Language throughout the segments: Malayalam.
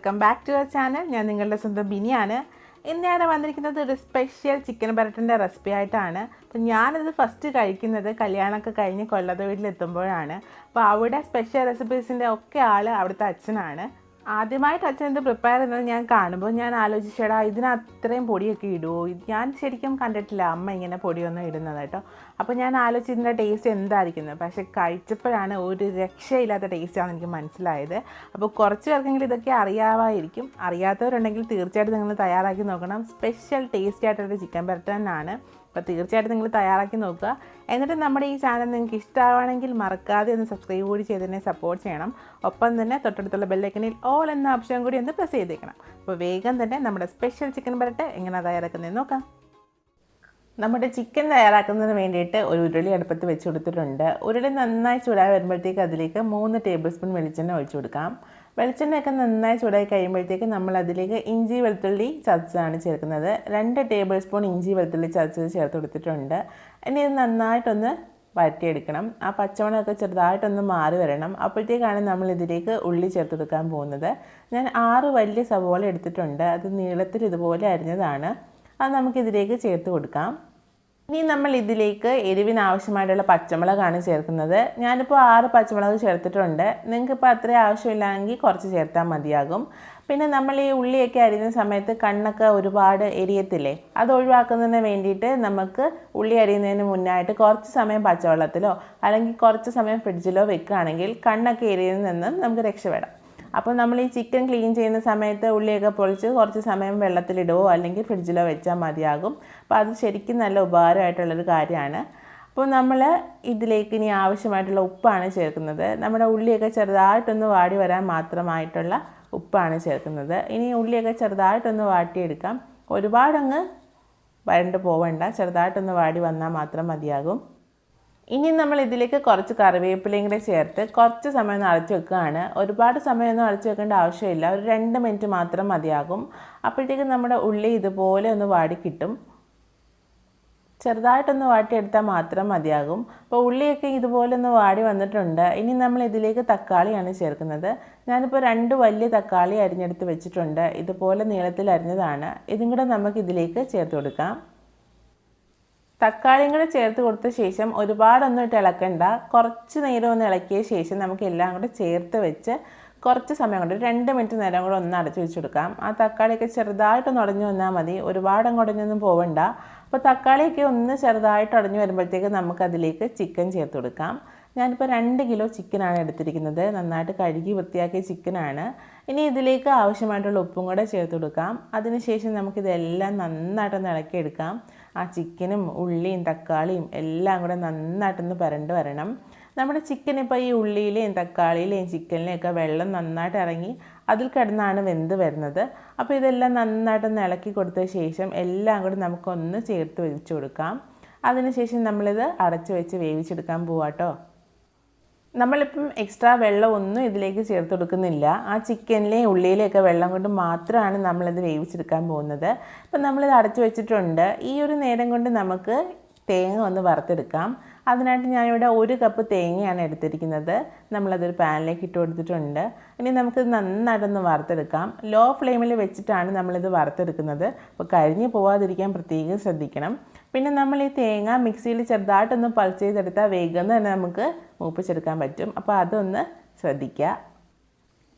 Welcome back to our channel. ഞാൻ നിങ്ങളുടെ സ്വന്തം ബിനിയാണ്. ഇന്ന് ഞാൻ വന്നിരിക്കുന്നത് ഒരു സ്പെഷ്യൽ ചിക്കൻ പെരട്ടിൻ്റെ റെസിപ്പി ആയിട്ടാണ്. അപ്പോൾ ഞാനിത് ഫസ്റ്റ് കഴിക്കുന്നത് കല്യാണമൊക്കെ കഴിഞ്ഞ് കൊല്ലത്തെ വീട്ടിലെത്തുമ്പോഴാണ്. അപ്പോൾ അവിടെ സ്പെഷ്യൽ റെസിപ്പീസിൻ്റെ ഒക്കെ ആൾ അവിടുത്തെ അച്ഛനാണ്. ആദ്യമായിട്ട് അച്ഛൻ ഇത് പ്രിപ്പയർ ചെയ്യുന്നത് ഞാൻ കാണുമ്പോൾ ഞാൻ ആലോചിച്ചേടാ ഇതിന് അത്രയും പൊടിയൊക്കെ ഇടുമോ, ഞാൻ ശരിക്കും കണ്ടിട്ടില്ല അമ്മ ഇങ്ങനെ പൊടിയൊന്നും ഇടുന്നത് കേട്ടോ. അപ്പോൾ ഞാൻ ആലോചിച്ച് ഇതിൻ്റെ ടേസ്റ്റ് എന്തായിരിക്കുന്നത്, പക്ഷേ കഴിച്ചപ്പോഴാണ് ഒരു രക്ഷയില്ലാത്ത ടേസ്റ്റാണ് എനിക്ക് മനസ്സിലായത്. അപ്പോൾ കുറച്ച് പേർക്കെങ്കിലും ഇതൊക്കെ അറിയാമായിരിക്കും, അറിയാത്തവരുണ്ടെങ്കിൽ തീർച്ചയായിട്ടും നിങ്ങൾ തയ്യാറാക്കി നോക്കണം. സ്പെഷ്യൽ ടേസ്റ്റി ആയിട്ടൊരു ചിക്കൻ പെരട്ട് തന്നെയാണ്. അപ്പോൾ തീർച്ചയായിട്ടും നിങ്ങൾ തയ്യാറാക്കി നോക്കുക. എന്നിട്ട് നമ്മുടെ ഈ ചാനൽ നിങ്ങൾക്ക് ഇഷ്ടമാണെങ്കിൽ മറക്കാതെ ഒന്ന് സബ്സ്ക്രൈബ് കൂടി ചെയ്തതിനെ സപ്പോർട്ട് ചെയ്യണം. ഒപ്പം തന്നെ തൊട്ടടുത്തുള്ള ബെല്ലൈക്കനിൽ ഓൾ എന്ന ഓപ്ഷൻ കൂടി ഒന്ന് പ്രസ് ചെയ്തേക്കണം. അപ്പോൾ വേഗം തന്നെ നമ്മുടെ സ്പെഷ്യൽ ചിക്കൻ പെരട്ട് എങ്ങനെ തയ്യാറാക്കുന്നതെന്ന് നോക്കാം. നമ്മുടെ ചിക്കൻ തയ്യാറാക്കുന്നതിന് വേണ്ടിയിട്ട് ഒരു ഉരുളി അടുപ്പത്ത് വെച്ച് കൊടുത്തിട്ടുണ്ട്. ഉരുളി നന്നായി ചൂടായി വരുമ്പോഴത്തേക്ക് അതിലേക്ക് 3 ടേബിൾ സ്പൂൺ വെളിച്ചെണ്ണ ഒഴിച്ചു കൊടുക്കാം. വെളിച്ചെണ്ണയൊക്കെ നന്നായി ചൂടായി കഴിയുമ്പോഴത്തേക്ക് നമ്മൾ അതിലേക്ക് ഇഞ്ചി വെളുത്തുള്ളി ചതച്ചതാണ് ചേർക്കുന്നത്. 2 ടേബിൾ സ്പൂൺ ഇഞ്ചി വെളുത്തുള്ളി ചതച്ചത് ചേർത്ത് കൊടുത്തിട്ടുണ്ട്. ഇനി ഇത് നന്നായിട്ടൊന്ന് വഴറ്റിയെടുക്കണം. ആ പച്ചമണമൊക്കെ ചെറുതായിട്ടൊന്ന് മാറി വരണം. അപ്പോഴത്തേക്കാണ് നമ്മൾ ഇതിലേക്ക് ഉള്ളി ചേർത്ത് കൊടുക്കാൻ പോകുന്നത്. ഞാൻ 6 വലിയ സവോള എടുത്തിട്ടുണ്ട്. അത് നീളത്തിൽ ഇതുപോലെ അരിഞ്ഞതാണ്. അത് നമുക്കിതിലേക്ക് ചേർത്ത് കൊടുക്കാം. ഇനി നമ്മൾ ഇതിലേക്ക് എരിവിന് ആവശ്യമായിട്ടുള്ള പച്ചമുളകാണ് ചേർക്കുന്നത്. ഞാനിപ്പോൾ 6 പച്ചമുളക് ചേർത്തിട്ടുണ്ട്. നിങ്ങൾക്കിപ്പോൾ അത്രയും ആവശ്യമില്ലെങ്കിൽ കുറച്ച് ചേർത്താൽ മതിയാകും. പിന്നെ നമ്മൾ ഈ ഉള്ളിയൊക്കെ അരിയുന്ന സമയത്ത് കണ്ണൊക്കെ ഒരുപാട് എരിയത്തില്ലേ, അത് ഒഴിവാക്കുന്നതിന് വേണ്ടിയിട്ട് നമുക്ക് ഉള്ളി അരിയുന്നതിന് മുന്നായിട്ട് കുറച്ച് സമയം പച്ചവെള്ളത്തിലോ അല്ലെങ്കിൽ കുറച്ച് സമയം ഫ്രിഡ്ജിലോ വെക്കുകയാണെങ്കിൽ കണ്ണൊക്കെ എരിയുന്നതിൽ നിന്ന് നമുക്ക് രക്ഷപ്പെടാം. അപ്പോൾ നമ്മൾ ഈ ചിക്കൻ ക്ലീൻ ചെയ്യുന്ന സമയത്ത് ഉള്ളിയൊക്കെ പൊളിച്ച് കുറച്ച് സമയം വെള്ളത്തിലിടുവോ അല്ലെങ്കിൽ ഫ്രിഡ്ജിലോ വെച്ചാൽ മതിയാകും. അപ്പോൾ അത് ശരിക്കും നല്ല ഉപകാരമായിട്ടുള്ളൊരു കാര്യമാണ്. അപ്പോൾ നമ്മൾ ഇതിലേക്ക് ഇനി ആവശ്യമായിട്ടുള്ള ഉപ്പാണ് ചേർക്കുന്നത്. നമ്മുടെ ഉള്ളിയൊക്കെ ചെറുതായിട്ടൊന്ന് വാടി വരാൻ മാത്രമായിട്ടുള്ള ഉപ്പാണ് ചേർക്കുന്നത്. ഇനി ഉള്ളിയൊക്കെ ചെറുതായിട്ടൊന്ന് വാട്ടിയെടുക്കാം. ഒരുപാടങ്ങ് വരണ്ട് പോവണ്ട, ചെറുതായിട്ടൊന്ന് വാടി വന്നാൽ മാത്രം മതിയാകും. ഇനി നമ്മൾ ഇതിലേക്ക് കുറച്ച് കറിവേപ്പിലയും കൂടെ ചേർത്ത് കുറച്ച് സമയം ഒന്ന് അടച്ചു വെക്കുകയാണ്. ഒരുപാട് സമയമൊന്നും അടച്ചു വെക്കേണ്ട ആവശ്യമില്ല, ഒരു 2 മിനിറ്റ് മാത്രം മതിയാകും. അപ്പോഴത്തേക്കും നമ്മുടെ ഉള്ളി ഇതുപോലെ ഒന്ന് വാടി കിട്ടും. ചെറുതായിട്ടൊന്ന് വാട്ടിയെടുത്താൽ മാത്രം മതിയാകും. അപ്പോൾ ഉള്ളിയൊക്കെ ഇതുപോലെ ഒന്ന് വാടി വന്നിട്ടുണ്ട്. ഇനി നമ്മൾ ഇതിലേക്ക് തക്കാളിയാണ് ചേർക്കുന്നത്. ഞാനിപ്പോൾ 2 വലിയ തക്കാളി അരിഞ്ഞെടുത്ത് വെച്ചിട്ടുണ്ട്. ഇതുപോലെ നീളത്തിൽ അരിഞ്ഞതാണ്. ഇതും കൂടെ നമുക്ക് ഇതിലേക്ക് ചേർത്ത് കൊടുക്കാം. തക്കാളിയും കൂടെ ചേർത്ത് കൊടുത്ത ശേഷം ഒരുപാടൊന്നും ഇട്ട് ഇളക്കണ്ട. കുറച്ച് നേരം ഒന്ന് ഇളക്കിയ ശേഷം നമുക്ക് എല്ലാം കൂടെ ചേർത്ത് വെച്ച് കുറച്ച് സമയം കൊണ്ട് 2 മിനിറ്റ് നേരം കൂടെ ഒന്ന് അടച്ചു വെച്ച് കൊടുക്കാം. ആ തക്കാളിയൊക്കെ ചെറുതായിട്ടൊന്ന് ഉടഞ്ഞു വന്നാൽ മതി, ഒരുപാടങ്ങ് ഉടഞ്ഞൊന്നും പോവണ്ട. അപ്പോൾ തക്കാളിയൊക്കെ ഒന്ന് ചെറുതായിട്ട് ഉടഞ്ഞു വരുമ്പോഴത്തേക്ക് നമുക്കതിലേക്ക് ചിക്കൻ ചേർത്ത് കൊടുക്കാം. ഞാനിപ്പോൾ 2 കിലോ ചിക്കനാണ് എടുത്തിരിക്കുന്നത്. നന്നായിട്ട് കഴുകി വൃത്തിയാക്കിയ ചിക്കനാണ്. ഇനി ഇതിലേക്ക് ആവശ്യമായിട്ടുള്ള ഉപ്പും കൂടെ ചേർത്ത് കൊടുക്കാം. അതിനുശേഷം നമുക്കിതെല്ലാം നന്നായിട്ടൊന്ന് ഇളക്കിയെടുക്കാം. ആ ചിക്കനും ഉള്ളിയും തക്കാളിയും എല്ലാം കൂടെ നന്നായിട്ടൊന്ന് പുരണ്ട് വരണം. നമ്മുടെ ചിക്കൻ ഇപ്പോൾ ഈ ഉള്ളിയിലെയും തക്കാളിയിലെയും ചിക്കനിലെയൊക്കെ വെള്ളം നന്നായിട്ട് ഇറങ്ങി അതിൽ കിടന്നാണ് വെന്ത് വരുന്നത്. അപ്പോൾ ഇതെല്ലാം നന്നായിട്ടൊന്ന് ഇളക്കി കൊടുത്ത ശേഷം എല്ലാം കൂടി നമുക്കൊന്ന് ചേർത്ത് വെച്ച് കൊടുക്കാം. അതിനുശേഷം നമ്മളിത് അടച്ചു വെച്ച് വേവിച്ചെടുക്കാൻ പോവാട്ടോ. നമ്മളിപ്പം എക്സ്ട്രാ വെള്ളം ഒന്നും ഇതിലേക്ക് ചേർത്ത് കൊടുക്കുന്നില്ല. ആ ചിക്കനിലെയും ഉള്ളിയിലെയൊക്കെ വെള്ളം കൊണ്ട് മാത്രമാണ് നമ്മളിത് വേവിച്ചെടുക്കാൻ പോകുന്നത്. അപ്പം നമ്മളിത് അടച്ചു വെച്ചിട്ടുണ്ട്. ഈ ഒരു നേരം കൊണ്ട് നമുക്ക് തേങ്ങ ഒന്ന് വറുത്തെടുക്കാം. അതിനായിട്ട് ഞാനിവിടെ 1 കപ്പ് തേങ്ങയാണ് എടുത്തിരിക്കുന്നത്. നമ്മളതൊരു പാനിലേക്ക് ഇട്ട് കൊടുത്തിട്ടുണ്ട്. ഇനി നമുക്കിത് നന്നായിട്ടൊന്ന് വറുത്തെടുക്കാം. ലോ ഫ്ലെയിമിൽ വെച്ചിട്ടാണ് നമ്മളിത് വറുത്തെടുക്കുന്നത്. അപ്പോൾ കരിഞ്ഞ് പോവാതിരിക്കാൻ പ്രത്യേകം ശ്രദ്ധിക്കണം. പിന്നെ നമ്മൾ ഈ തേങ്ങ മിക്സിയിൽ ചെറുതായിട്ടൊന്ന് പൾസ് ചെയ്തെടുത്താൽ വേഗം തന്നെ നമുക്ക് മൂപ്പിച്ചെടുക്കാൻ പറ്റും. അപ്പോൾ അതൊന്ന് ശ്രദ്ധിക്കുക.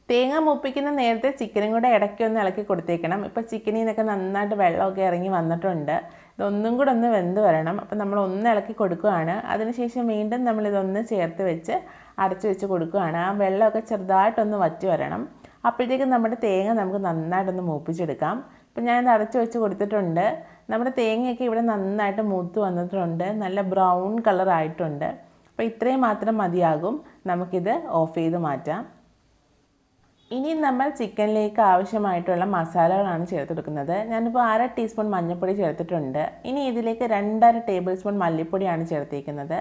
തേങ്ങ മൂപ്പിക്കുന്ന നേരത്തെ ചിക്കനും കൂടെ ഇടയ്ക്കൊന്ന് ഇളക്കി കൊടുത്തേക്കണം. ഇപ്പോൾ ചിക്കനിൽ നിന്നൊക്കെ നന്നായിട്ട് വെള്ളമൊക്കെ ഇറങ്ങി വന്നിട്ടുണ്ട്. ഇതൊന്നും കൂടെ ഒന്ന് വെന്ത് വരണം. അപ്പോൾ നമ്മൾ ഒന്ന് ഇളക്കി കൊടുക്കുകയാണ്. അതിനുശേഷം വീണ്ടും നമ്മളിതൊന്ന് ചേർത്ത് വെച്ച് അടച്ചു വെച്ച് കൊടുക്കുകയാണ്. ആ വെള്ളമൊക്കെ ചെറുതായിട്ടൊന്ന് വറ്റി വരണം. അപ്പോഴത്തേക്കും നമ്മുടെ തേങ്ങ നമുക്ക് നന്നായിട്ടൊന്ന് മൂപ്പിച്ചെടുക്കാം. ഇപ്പോൾ ഞാനിത് അടച്ചു വെച്ച് കൊടുത്തിട്ടുണ്ട്. നമ്മുടെ തേങ്ങയൊക്കെ ഇവിടെ നന്നായിട്ട് മൂത്ത് വന്നിട്ടുണ്ട്. നല്ല ബ്രൗൺ കളർ ആയിട്ടുണ്ട്. അപ്പോൾ ഇത്രയും മാത്രം മതിയാകും. നമുക്കിത് ഓഫ് ചെയ്ത് മാറ്റാം. ഇനി നമ്മൾ ചിക്കനിലേക്ക് ആവശ്യമായിട്ടുള്ള മസാലകളാണ് ചേർത്ത് കൊടുക്കുന്നത്. ഞാനിപ്പോൾ 1/2 ടീസ്പൂൺ മഞ്ഞൾപ്പൊടി ചേർത്തിട്ടുണ്ട്. ഇനി ഇതിലേക്ക് 2.5 ടേബിൾ സ്പൂൺ മല്ലിപ്പൊടിയാണ് ചേർത്തിരിക്കുന്നത്.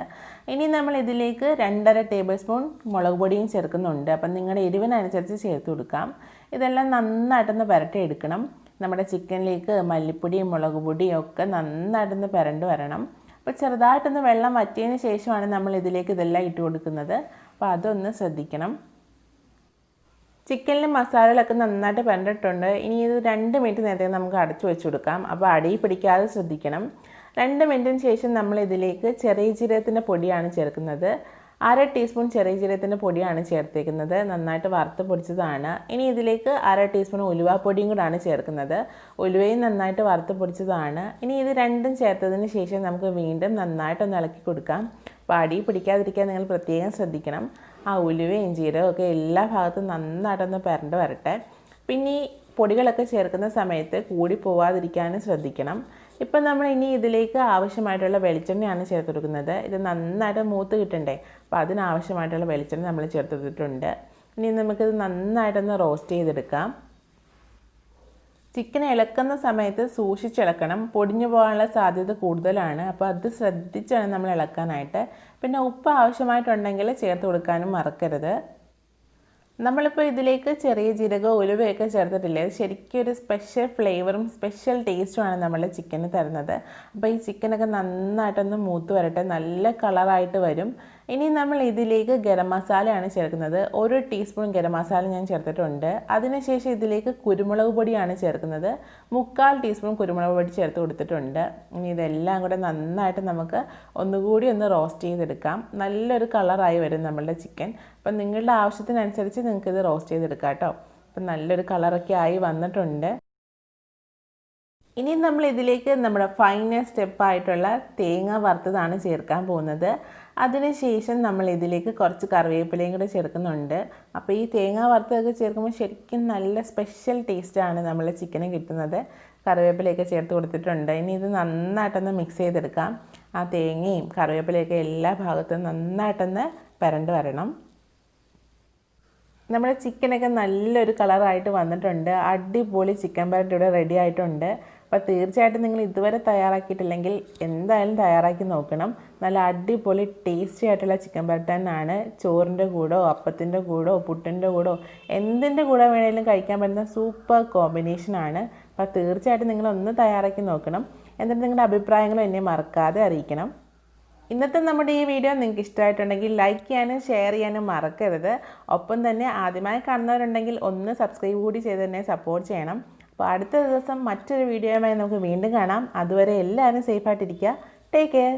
ഇനി നമ്മൾ ഇതിലേക്ക് 2.5 ടേബിൾ സ്പൂൺ മുളക് പൊടിയും ചേർക്കുന്നുണ്ട്. അപ്പം നിങ്ങളുടെ എരിവിനനുസരിച്ച് ചേർത്ത് കൊടുക്കാം. ഇതെല്ലാം നന്നായിട്ടൊന്ന് പുരട്ടിയെടുക്കണം. നമ്മുടെ ചിക്കനിലേക്ക് മല്ലിപ്പൊടിയും മുളക് പൊടിയും ഒക്കെ നന്നായിട്ടൊന്ന് പുരണ്ട് വരണം. അപ്പോൾ ചെറുതായിട്ടൊന്ന് വെള്ളം വറ്റിയതിന് ശേഷമാണ് നമ്മൾ ഇതിലേക്ക് ഇതെല്ലാം ഇട്ട് കൊടുക്കുന്നത്. അപ്പോൾ അതൊന്ന് ശ്രദ്ധിക്കണം. ചിക്കനിൽ മസാലകളൊക്കെ നന്നായിട്ട് പരണ്ടിട്ടുണ്ട്. ഇനി ഇത് 2 മിനിറ്റ് നേരത്തേക്ക് നമുക്ക് അടച്ചു വെച്ച് കൊടുക്കാം. അപ്പോൾ അടി പിടിക്കാതെ ശ്രദ്ധിക്കണം. 2 മിനിറ്റിന് ശേഷം നമ്മൾ ഇതിലേക്ക് ചെറിയ ജീരകത്തിൻ്റെ പൊടിയാണ് ചേർക്കുന്നത്. 1/2 ടീസ്പൂൺ ചെറിയ ജീരകത്തിൻ്റെ പൊടിയാണ് ചേർത്തേക്കുന്നത്. നന്നായിട്ട് വറുത്ത് പൊടിച്ചതാണ്. ഇനി ഇതിലേക്ക് 1/2 ടീസ്പൂൺ ഉലുവാപ്പൊടിയും കൂടാണ് ചേർക്കുന്നത്. ഉലുവയും നന്നായിട്ട് വറുത്ത് പൊടിച്ചതാണ്. ഇനി ഇത് രണ്ടും ചേർത്തതിന് ശേഷം നമുക്ക് വീണ്ടും നന്നായിട്ടൊന്ന് ഇളക്കി കൊടുക്കാം. അപ്പോൾ അടി പിടിക്കാതിരിക്കാൻ നിങ്ങൾ പ്രത്യേകം ശ്രദ്ധിക്കണം. ആ ഉലുവയും ജീരകവും ഒക്കെ എല്ലാ ഭാഗത്തും നന്നായിട്ടൊന്ന് പരണ്ട് വരട്ടെ. പിന്നെ ഈ പൊടികളൊക്കെ ചേർക്കുന്ന സമയത്ത് കൂടി പോവാതിരിക്കാനും ശ്രദ്ധിക്കണം. ഇപ്പം നമ്മൾ ഇനി ഇതിലേക്ക് ആവശ്യമായിട്ടുള്ള വെളിച്ചെണ്ണയാണ് ചേർത്ത് കൊടുക്കുന്നത്. ഇത് നന്നായിട്ട് മൂത്ത് കിട്ടണ്ടേ, അപ്പോൾ അതിനാവശ്യമായിട്ടുള്ള വെളിച്ചെണ്ണ നമ്മൾ ചേർത്തെടുത്തിട്ടുണ്ട്. ഇനി നമുക്കിത് നന്നായിട്ടൊന്ന് റോസ്റ്റ് ചെയ്തെടുക്കാം. ചിക്കൻ ഇളക്കുന്ന സമയത്ത് സൂക്ഷിച്ചിളക്കണം. പൊടിഞ്ഞു പോകാനുള്ള സാധ്യത കൂടുതലാണ്. അപ്പോൾ അത് ശ്രദ്ധിച്ചാണ് നമ്മൾ ഇളക്കാനായിട്ട്. പിന്നെ ഉപ്പ് ആവശ്യമായിട്ടുണ്ടെങ്കിൽ ചേർത്ത് കൊടുക്കാനും മറക്കരുത്. നമ്മളിപ്പോൾ ഇതിലേക്ക് ചെറിയ ജീരകവും ഉലുവയൊക്കെ ചേർത്തിട്ടില്ലേ, അത് ശരിക്കും ഒരു സ്പെഷ്യൽ ഫ്ലേവറും സ്പെഷ്യൽ ടേസ്റ്റുമാണ് നമ്മളുടെ ചിക്കന് തരുന്നത്. അപ്പോൾ ഈ ചിക്കനൊക്കെ നന്നായിട്ടൊന്ന് മൂത്ത് വരട്ടെ, നല്ല കളറായിട്ട് വരും. ഇനി നമ്മൾ ഇതിലേക്ക് ഗരം മസാലയാണ് ചേർക്കുന്നത്. 1 ടീസ്പൂൺ ഗരം മസാല ഞാൻ ചേർത്തിട്ടുണ്ട്. അതിനുശേഷം ഇതിലേക്ക് കുരുമുളക് പൊടിയാണ് ചേർക്കുന്നത്. 3/4 ടീസ്പൂൺ കുരുമുളക് പൊടി ചേർത്ത് കൊടുത്തിട്ടുണ്ട്. ഇനി ഇതെല്ലാം കൂടെ നന്നായിട്ട് നമുക്ക് ഒന്നുകൂടി ഒന്ന് റോസ്റ്റ് ചെയ്തെടുക്കാം. നല്ലൊരു കളറായി വരും നമ്മളുടെ ചിക്കൻ. അപ്പം നിങ്ങളുടെ ആവശ്യത്തിനനുസരിച്ച് നിങ്ങൾക്കിത് റോസ്റ്റ് ചെയ്തെടുക്കാം കേട്ടോ. അപ്പം നല്ലൊരു കളറൊക്കെ ആയി വന്നിട്ടുണ്ട്. ഇനി നമ്മൾ ഇതിലേക്ക് നമ്മുടെ ഫൈനൽ സ്റ്റെപ്പായിട്ടുള്ള തേങ്ങ വറുത്തതാണ് ചേർക്കാൻ പോകുന്നത്. അതിനുശേഷം നമ്മൾ ഇതിലേക്ക് കുറച്ച് കറിവേപ്പിലയും കൂടെ ചേർക്കുന്നുണ്ട്. അപ്പോൾ ഈ തേങ്ങ വറുത്തതൊക്കെ ചേർക്കുമ്പോൾ ശരിക്കും നല്ല സ്പെഷ്യൽ ടേസ്റ്റാണ് നമ്മളെ ചിക്കന് കിട്ടുന്നത്. കറിവേപ്പിലയൊക്കെ ചേർത്ത് കൊടുത്തിട്ടുണ്ട്. ഇനി ഇത് നന്നായിട്ടൊന്ന് മിക്സ് ചെയ്തെടുക്കാം. ആ തേങ്ങയും കറിവേപ്പിലയൊക്കെ എല്ലാ ഭാഗത്തും നന്നായിട്ടൊന്ന് പരണ്ട് വരണം. നമ്മുടെ ചിക്കനൊക്കെ നല്ലൊരു കളറായിട്ട് വന്നിട്ടുണ്ട്. അടിപൊളി ചിക്കൻ പെരട്ട് ഇവിടെ റെഡി ആയിട്ടുണ്ട്. അപ്പോൾ തീർച്ചയായിട്ടും നിങ്ങൾ ഇതുവരെ തയ്യാറാക്കിയിട്ടില്ലെങ്കിൽ എന്തായാലും തയ്യാറാക്കി നോക്കണം. നല്ല അടിപൊളി ടേസ്റ്റി ആയിട്ടുള്ള ചിക്കൻ പെരട്ട് തന്നെയാണ്. ചോറിൻ്റെ കൂടോ അപ്പത്തിൻ്റെ കൂടോ പുട്ടിൻ്റെ കൂടോ എന്തിൻ്റെ കൂടെ വേണമെങ്കിലും കഴിക്കാൻ പറ്റുന്ന സൂപ്പർ കോമ്പിനേഷനാണ്. അപ്പോൾ തീർച്ചയായിട്ടും നിങ്ങളൊന്ന് തയ്യാറാക്കി നോക്കണം. എന്നിട്ട് നിങ്ങളുടെ അഭിപ്രായങ്ങളും എന്നെ മറക്കാതെ അറിയിക്കണം. ഇന്നത്തെ നമ്മുടെ ഈ വീഡിയോ നിങ്ങൾക്ക് ഇഷ്ടമായിട്ടുണ്ടെങ്കിൽ ലൈക്ക് ചെയ്യാനും ഷെയർ ചെയ്യാനും മറക്കരുത്. ഒപ്പം തന്നെ ആദ്യമായി കാണുന്നവരുണ്ടെങ്കിൽ ഒന്ന് സബ്സ്ക്രൈബ് കൂടി ചെയ്ത് തന്നെ സപ്പോർട്ട് ചെയ്യണം. അപ്പോൾ അടുത്ത ദിവസം മറ്റൊരു വീഡിയോയുമായി നമുക്ക് വീണ്ടും കാണാം. അതുവരെ എല്ലാവരും സേഫായിട്ടിരിക്കുക. Take care.